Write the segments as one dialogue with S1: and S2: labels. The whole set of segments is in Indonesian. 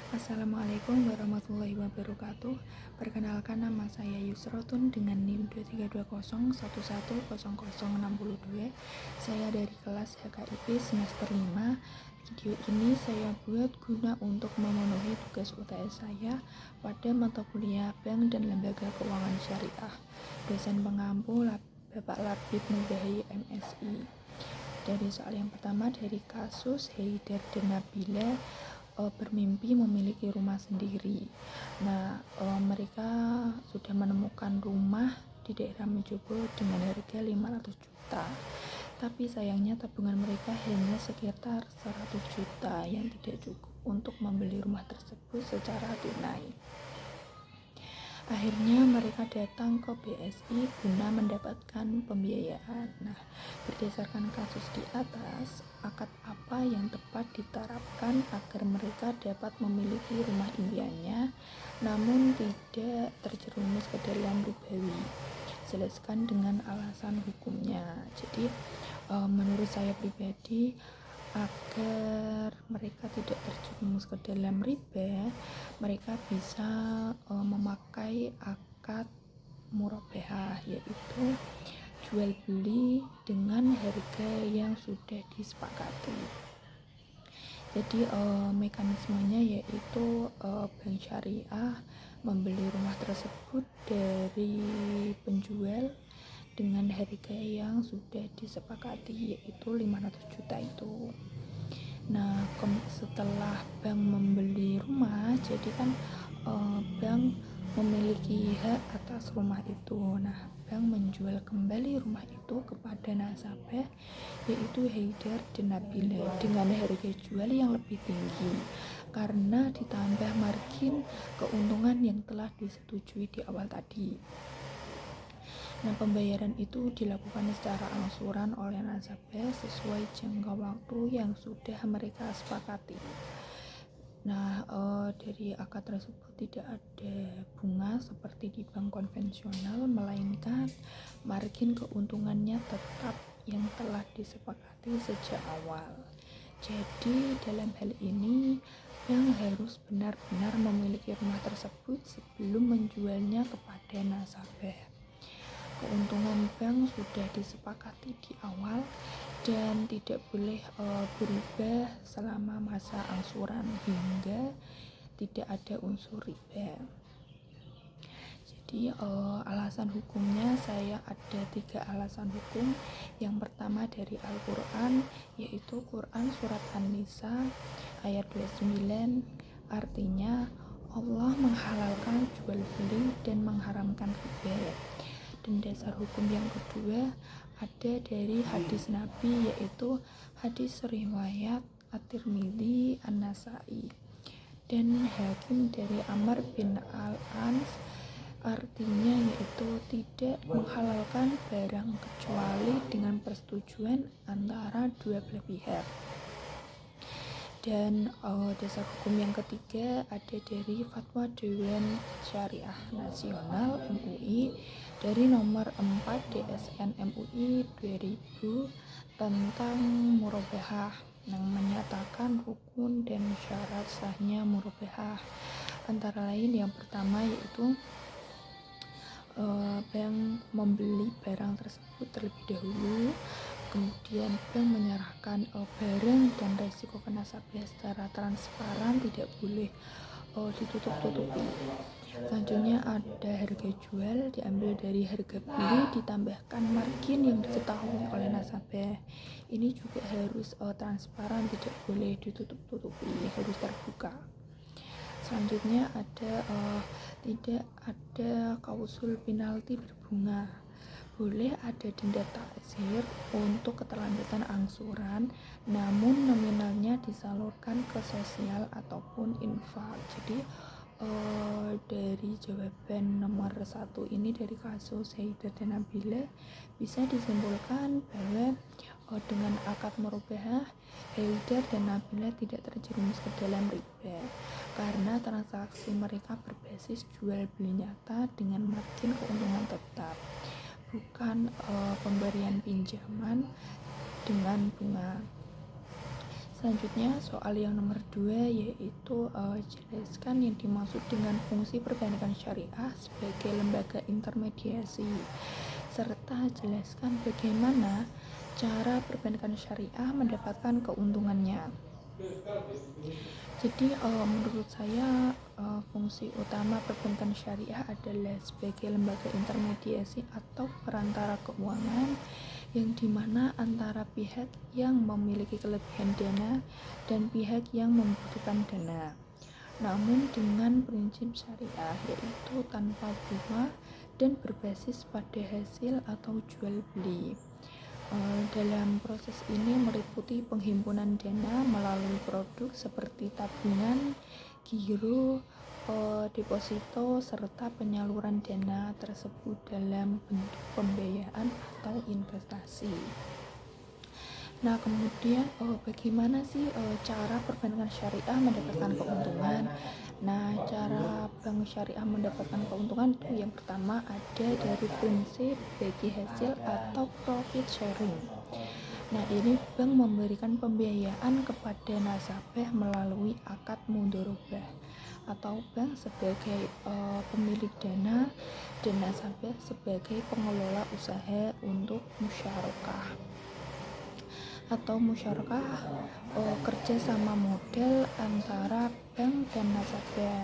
S1: Assalamualaikum warahmatullahi wabarakatuh. Perkenalkan, nama saya Yusrotun dengan NIM 2320110062. Saya dari kelas HKIP semester 5. Video ini saya buat guna untuk memenuhi tugas UTS saya pada mata kuliah Bank dan Lembaga Keuangan Syariah. Dosen pengampu Bapak Labib Nubahi MSI. Dari soal yang pertama, dari kasus Haidar dan Nabila bermimpi memiliki rumah sendiri. Nah, mereka sudah menemukan rumah di daerah Mejobo dengan harga 500 juta. Tapi sayangnya tabungan mereka hanya sekitar 100 juta yang tidak cukup untuk membeli rumah tersebut secara tunai. Akhirnya mereka datang ke BSI guna mendapatkan pembiayaan. Nah, berdasarkan kasus di atas, akad apa yang tepat diterapkan agar mereka dapat memiliki rumah impiannya namun tidak terjerumus ke dalam ribawi? Jelaskan dengan alasan hukumnya. Jadi, menurut saya pribadi, agar mereka tidak terjerumus ke dalam riba, mereka bisa memakai akad murabahah, yaitu jual beli dengan harga yang sudah disepakati. Jadi mekanismenya yaitu bank syariah membeli rumah tersebut dari penjual dengan harga yang sudah disepakati, yaitu 500 juta itu. Nah, setelah bank membeli rumah, jadi kan bank memiliki hak atas rumah itu. Nah, bank menjual kembali rumah itu kepada nasabah, yaitu Haidar dan Nabila, dengan harga jual yang lebih tinggi karena ditambah margin keuntungan yang telah disetujui di awal tadi. Nah, pembayaran itu dilakukan secara angsuran oleh nasabah sesuai jangka waktu yang sudah mereka sepakati. Nah, dari akad tersebut tidak ada bunga seperti di bank konvensional, melainkan margin keuntungannya tetap yang telah disepakati sejak awal. Jadi dalam hal ini bank harus benar-benar memiliki rumah tersebut sebelum menjualnya kepada nasabah. Keuntungan bank sudah disepakati di awal dan tidak boleh berubah selama masa angsuran hingga tidak ada unsur riba. Jadi alasan hukumnya saya ada 3 alasan hukum. Yang pertama dari Al-Quran, yaitu Quran Surat An-Nisa ayat 29, artinya Allah menghalalkan jual beli dan mengharamkan riba. Dan dasar hukum yang kedua ada dari hadis Nabi, yaitu hadis riwayat At-Tirmidzi, An-Nasai dan Hakim dari Amr bin Al-Ans, artinya yaitu tidak menghalalkan barang kecuali dengan persetujuan antara dua belah pihak. Dan dasar hukum yang ketiga ada dari Fatwa Dewan Syariah Nasional MUI dari nomor 4 DSN MUI 2000 tentang murabahah yang menyatakan rukun dan syarat sahnya murabahah. Antara lain yang pertama yaitu bank membeli barang tersebut terlebih dahulu, kemudian bank menyerahkan barang dan resiko ke nasabah secara transparan, tidak boleh ditutup-tutupi. Selanjutnya ada harga jual diambil dari harga beli ditambahkan margin yang diketahui oleh nasabah. Ini juga harus transparan, tidak boleh ditutup-tutupi, harus terbuka. Selanjutnya ada tidak ada klausul penalti berbunga. Boleh ada denda taksir untuk keterlambatan angsuran, namun nominalnya disalurkan ke sosial ataupun infak. Jadi dari jawaban nomor 1 ini, dari kasus Haidar dan Nabila, bisa disimpulkan bahwa dengan akad murabahah Haidar dan Nabila tidak terjerumus ke dalam riba karena transaksi mereka berbasis jual beli nyata dengan margin keuntungan tetap, bukan pemberian pinjaman dengan bunga. Selanjutnya soal yang nomor 2 yaitu jelaskan yang dimaksud dengan fungsi perbankan syariah sebagai lembaga intermediasi, serta jelaskan bagaimana cara perbankan syariah mendapatkan keuntungannya. Jadi menurut saya fungsi utama perbankan syariah adalah sebagai lembaga intermediasi atau perantara keuangan yang dimana antara pihak yang memiliki kelebihan dana dan pihak yang membutuhkan dana, namun dengan prinsip syariah yaitu tanpa bunga dan berbasis pada hasil atau jual beli. Dalam proses ini meliputi penghimpunan dana melalui produk seperti tabungan, giro, deposito, serta penyaluran dana tersebut dalam bentuk pembiayaan atau investasi. Nah, kemudian bagaimana sih cara perbankan syariah mendapatkan keuntungan? Nah, cara bank syariah mendapatkan keuntungan itu yang pertama ada dari prinsip bagi hasil atau profit sharing. Nah, ini bank memberikan pembiayaan kepada nasabah melalui akad mudharabah, atau bank sebagai pemilik dana dan nasabah sebagai pengelola usaha untuk musyarakah kerja sama modal antara bank dan nasabah.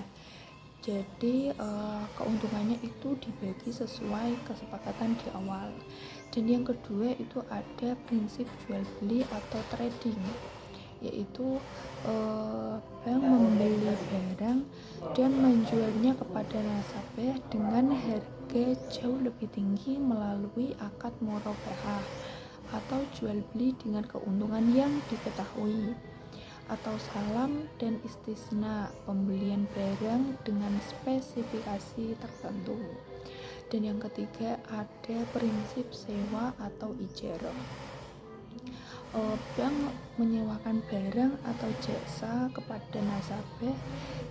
S1: Jadi keuntungannya itu dibagi sesuai kesepakatan di awal. Dan yang kedua itu ada prinsip jual beli atau trading, yaitu bank membeli barang dan menjualnya kepada nasabah dengan harga jauh lebih tinggi melalui akad murabahah atau jual beli dengan keuntungan yang diketahui, atau salam dan istisna, pembelian barang dengan spesifikasi tertentu. Dan yang ketiga ada prinsip sewa atau ijarah. Bank menyewakan barang atau jasa kepada nasabah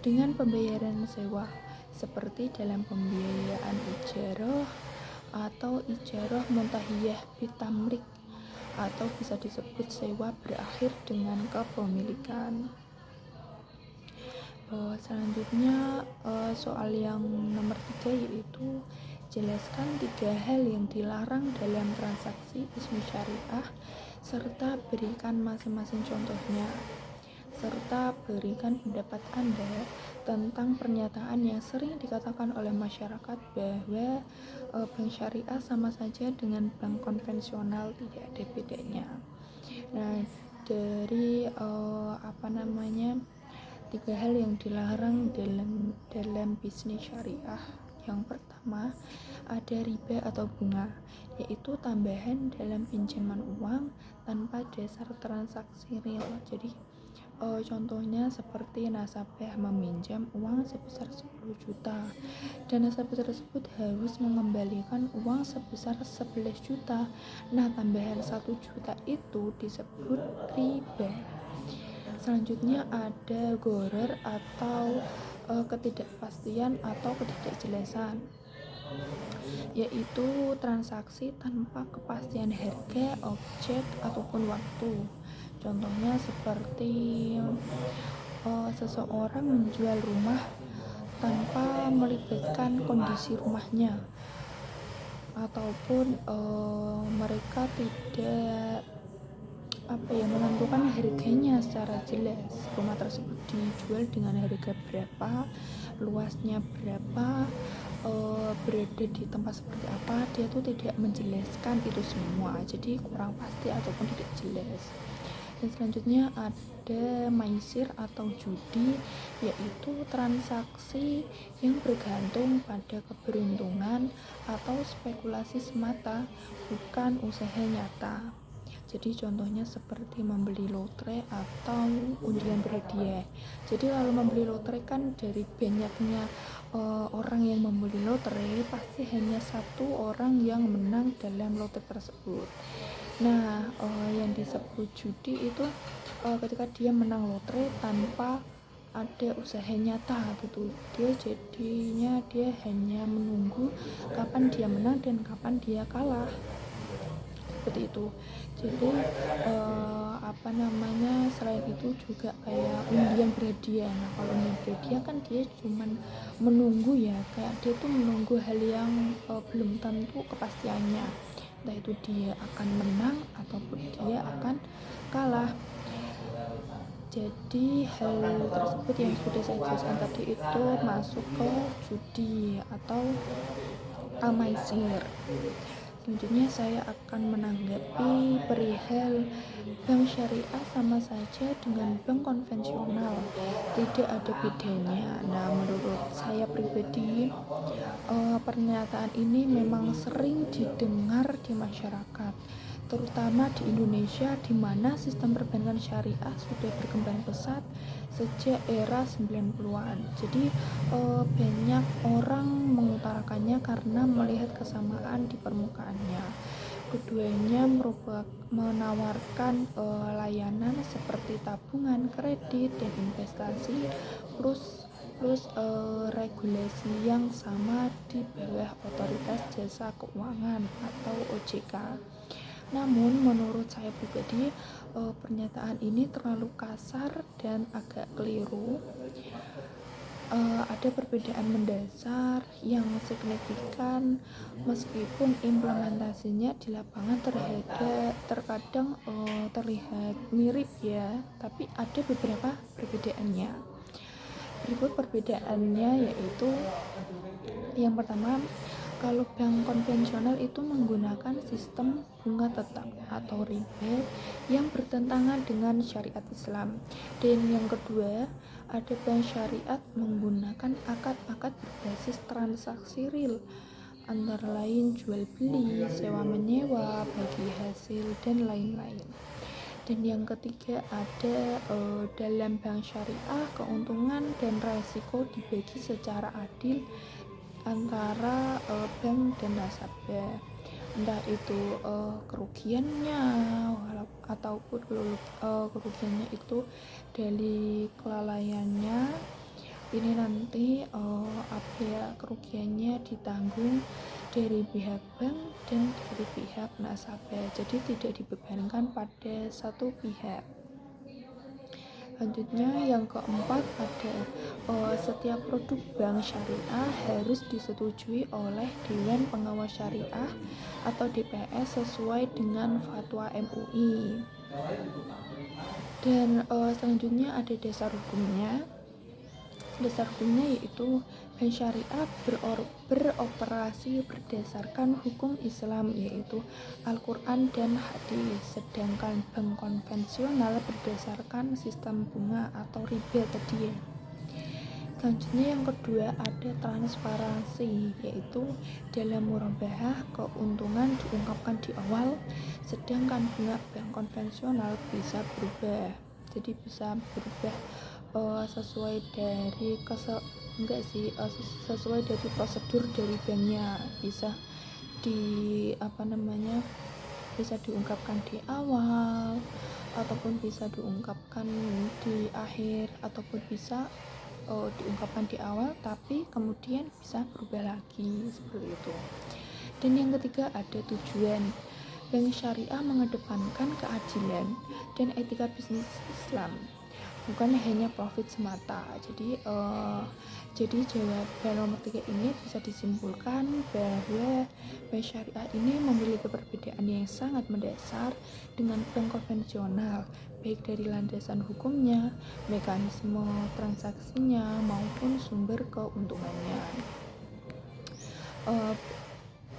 S1: dengan pembayaran sewa, seperti dalam pembiayaan ijarah atau ijarah muntahiyah bitamlik, atau bisa disebut sewa berakhir dengan kepemilikan. Selanjutnya soal yang nomor 3 yaitu jelaskan 3 hal yang dilarang dalam transaksi ismi syariah serta berikan masing-masing contohnya, serta berikan pendapat Anda tentang pernyataan yang sering dikatakan oleh masyarakat bahwa bank syariah sama saja dengan bank konvensional, tidak ada bedanya. Nah, dari 3 hal yang dilarang dalam bisnis syariah. Yang pertama ada riba atau bunga, yaitu tambahan dalam pinjaman uang tanpa dasar transaksi real. Jadi contohnya seperti nasabah meminjam uang sebesar 10 juta dan nasabah tersebut harus mengembalikan uang sebesar 11 juta. Nah, tambahan 1 juta itu disebut riba. Selanjutnya ada ghorar atau ketidakpastian atau ketidakjelasan, yaitu transaksi tanpa kepastian harga, objek, ataupun waktu. Contohnya seperti seseorang menjual rumah tanpa melibatkan kondisi rumahnya, ataupun mereka tidak menentukan harganya secara jelas. Rumah tersebut dijual dengan harga berapa, luasnya berapa, berada di tempat seperti apa, dia tuh tidak menjelaskan itu semua, jadi kurang pasti ataupun tidak jelas. Dan selanjutnya ada maisir atau judi, yaitu transaksi yang bergantung pada keberuntungan atau spekulasi semata, bukan usaha nyata. Jadi contohnya seperti membeli lotre atau undian berhadiah. Jadi kalau membeli lotre kan dari banyaknya orang yang membeli lotre, pasti hanya satu orang yang menang dalam lotre tersebut. Nah, yang disebut judi itu ketika dia menang lotre tanpa ada usaha nyata gitu. Dia hanya menunggu kapan dia menang dan kapan dia kalah. seperti itu. Jadi selain itu juga kayak undian berhadiah. Nah kalau undian berhadiah kan dia cuman menunggu ya, kayak dia tuh menunggu hal yang belum tentu kepastiannya, entah itu dia akan menang ataupun dia akan kalah. Jadi hal tersebut yang sudah saya jelaskan tadi itu masuk ke judi atau amaisir. Selanjutnya saya akan menanggapi perihal bank syariah sama saja dengan bank konvensional, tidak ada bedanya. Nah menurut saya pribadi pernyataan ini memang sering didengar di masyarakat, terutama di Indonesia di mana sistem perbankan syariah sudah berkembang pesat sejak era 90-an. Jadi banyak orang mengutarakannya karena melihat kesamaan di permukaannya. Keduanya menawarkan layanan seperti tabungan, kredit, dan investasi plus regulasi yang sama di bawah Otoritas Jasa Keuangan atau OJK. Namun menurut saya pribadi pernyataan ini terlalu kasar dan agak keliru. Ada perbedaan mendasar yang signifikan meskipun implementasinya di lapangan terkadang terlihat mirip ya, tapi ada beberapa perbedaannya. Berikut perbedaannya yaitu yang pertama, kalau bank konvensional itu menggunakan sistem bunga tetap atau riba yang bertentangan dengan syariat Islam. Dan yang kedua, ada bank syariat menggunakan akad-akad berbasis transaksi real, antara lain jual beli, sewa menyewa, bagi hasil, dan lain-lain. Dan yang ketiga ada dalam bank syariah keuntungan dan resiko dibagi secara adil antara bank dan nasabah, entah itu kerugiannya ataupun kerugiannya itu dari kelalaiannya ini nanti kerugiannya ditanggung dari pihak bank dan dari pihak nasabah, jadi tidak dibebankan pada satu pihak. Selanjutnya yang keempat ada setiap produk bank syariah harus disetujui oleh Dewan Pengawas Syariah atau DPS sesuai dengan fatwa MUI. Dan selanjutnya ada dasar hukumnya. Dasar hukumnya yaitu bank syariah beroperasi berdasarkan hukum Islam yaitu Al-Quran dan hadis, sedangkan bank konvensional berdasarkan sistem bunga atau riba tadi ya. Selanjutnya yang kedua ada transparansi, yaitu dalam murabahah keuntungan diungkapkan di awal, sedangkan bunga bank konvensional bisa berubah. Jadi bisa berubah sesuai dari sesuai dari prosedur dari banknya, bisa bisa diungkapkan di awal ataupun bisa diungkapkan di akhir ataupun bisa diungkapkan di awal tapi kemudian bisa berubah lagi seperti itu. Dan yang ketiga ada tujuan. Bank syariah mengedepankan keadilan dan etika bisnis Islam, bukan hanya profit semata. Jadi jawaban nomor 3 ini bisa disimpulkan bahwa bank syariah ini memiliki perbedaan yang sangat mendasar dengan bank konvensional, baik dari landasan hukumnya, mekanisme transaksinya, maupun sumber keuntungannya.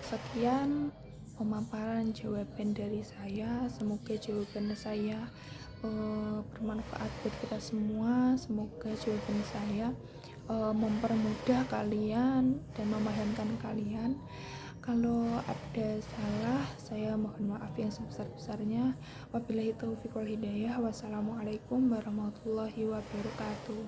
S1: Sekian pemaparan jawaban dari saya. Semoga jawaban saya bermanfaat buat kita semua. Semoga jawaban saya mempermudah kalian dan memahamkan kalian. Kalau ada salah, saya mohon maaf yang sebesar-besarnya. Wabillahi taufiq wal hidayah. Wassalamualaikum warahmatullahi wabarakatuh.